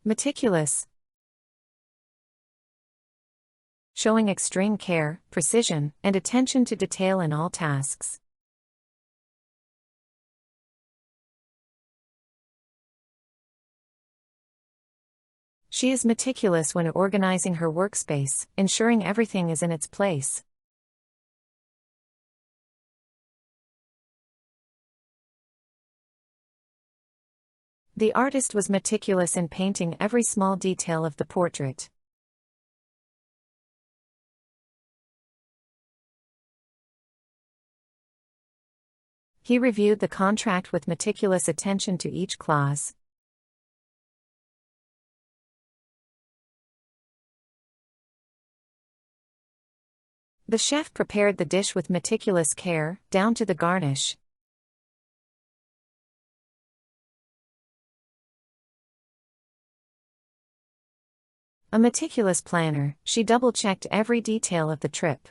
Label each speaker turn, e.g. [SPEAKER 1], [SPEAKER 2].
[SPEAKER 1] Meticulous. Showing extreme care, precision, and attention to detail in all tasks. She is meticulous when organizing her workspace, ensuring everything is in its place. The artist was meticulous in painting every small detail of the portrait. He reviewed the contract with meticulous attention to each clause. The chef prepared the dish with meticulous care, down to the garnish. A meticulous planner, she double-checked every detail of the trip.